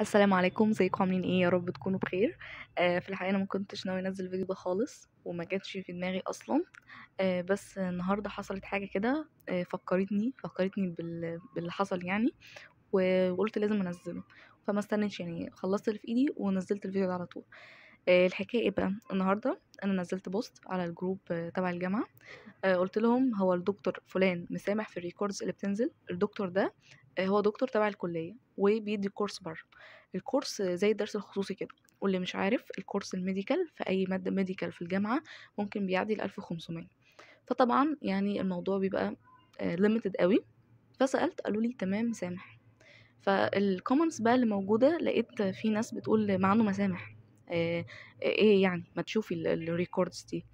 السلام عليكم، ازيكم عاملين ايه؟ يا رب تكونوا بخير. في الحقيقه انا ما كنتش ناوي انزل الفيديو ده خالص وما كانش في دماغي اصلا. بس النهارده حصلت حاجه كده، فكرتني باللي حصل يعني. وقلت لازم انزله، فما استنيتش يعني، خلصت اللي في ايدي ونزلت الفيديو ده على طول. الحكايه ايه بقى؟ النهارده انا نزلت بوست على الجروب تبع الجامعه. قلت لهم هو الدكتور فلان مسامح في الريكوردز اللي بتنزل. الدكتور ده هو دكتور تبع الكلية وبيدي كورس بره. الكورس زي الدرس الخصوصي كده. واللي مش عارف، الكورس الميديكال في أي مادة ميديكال في الجامعة ممكن بيعدي 1500. فطبعا يعني الموضوع بيبقى ليميتد قوي. فسألت، قالوا لي تمام مسامح. فالكومنتس بقى اللي موجودة، لقيت في ناس بتقول مع انه مسامح. ايه يعني ما تشوفي الريكوردز دي.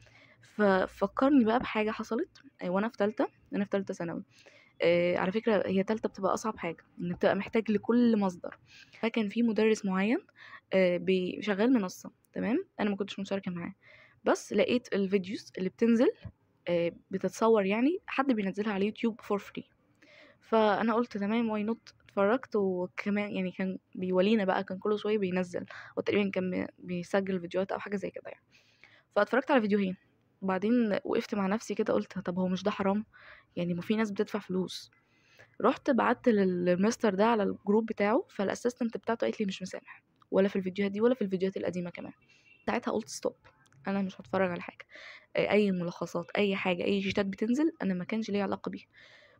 ففكرني بقى بحاجة حصلت وانا في تالتة. انا في تالتة ثانوي. على فكرة هي تالتة بتبقى أصعب حاجة، إن بتبقى محتاج لكل مصدر. فكان في مدرس معين شغال منصة، تمام. أنا ما كنتش مشاركة معاه، بس لقيت الفيديوز اللي بتنزل بتتصور، يعني حد بينزلها على يوتيوب فور فري. فأنا قلت تمام، واي نوت. اتفرجت، وكمان يعني كان بيولينا بقى، كان كل شوية بينزل، وتقريبا كان بيسجل فيديوهات أو حاجة زي كده يعني. فاتفرجت على فيديوهين، وبعدين وقفت مع نفسي كده، قلت طب هو مش ده حرام؟ يعني ما في ناس بتدفع فلوس. رحت بعت للمستر ده على الجروب بتاعه، فالاسيستنت بتاعته قالت لي مش مسامح، ولا في الفيديوهات دي ولا في الفيديوهات القديمه كمان. ساعتها قلت ستوب، انا مش هتفرج على حاجه. اي ملخصات، اي حاجه، اي شيتات بتنزل انا ما كانش ليا علاقه بيها.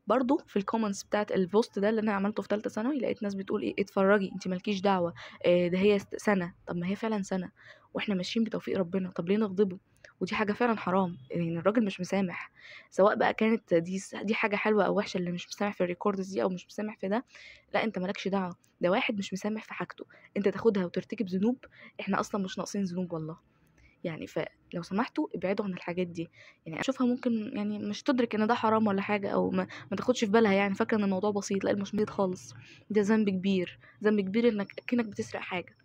برضو في الكومنتس بتاعت البوست ده اللي انا عملته في ثالثه ثانوي، لقيت ناس بتقول ايه، اتفرجي انت مالكيش دعوه. ده هي سنه. طب ما هي فعلا سنه، واحنا ماشيين بتوفيق ربنا، طب ليه نغضبه؟ ودي حاجه فعلا حرام، يعني الراجل مش مسامح. سواء بقى كانت دي حاجه حلوه او وحشه، اللي مش مسامح في الريكوردز دي او مش مسامح في ده، لا انت مالكش دعوه. ده واحد مش مسامح في حاجته، انت تاخدها وترتكب ذنوب. احنا اصلا مش ناقصين ذنوب والله. يعني فلو سمحتوا ابعدوا عن الحاجات دي. يعني اشوفها ممكن يعني مش تدرك ان ده حرام ولا حاجه، او ما تاخدش في بالها، يعني فاكره ان الموضوع بسيط. لا، مش بسيط خالص. ده ذنب كبير، ذنب كبير، انك اكنك بتسرق حاجه.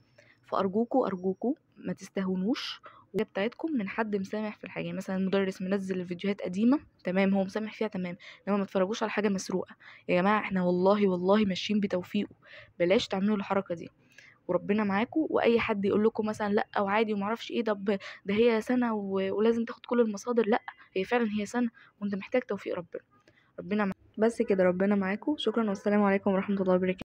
فارجوكوا ارجوكوا ما تستهونوش بتاعتكم من حد مسامح في الحاجه. يعني مثلا المدرس منزل الفيديوهات قديمه، تمام، هو مسامح فيها، تمام. لما ما تتفرجوش على حاجه مسروقه. يا جماعه احنا والله والله ماشيين بتوفيقه. بلاش تعملوا الحركه دي، وربنا معاكم. واي حد يقول لكم مثلا لا او عادي وما اعرفش ايه، ده هي سنه ولازم تاخد كل المصادر، لا. هي فعلا هي سنه، وانت محتاج توفيق ربنا. ربنا معاكم. بس كده، ربنا معاكم. شكرا، والسلام عليكم ورحمه الله وبركاته.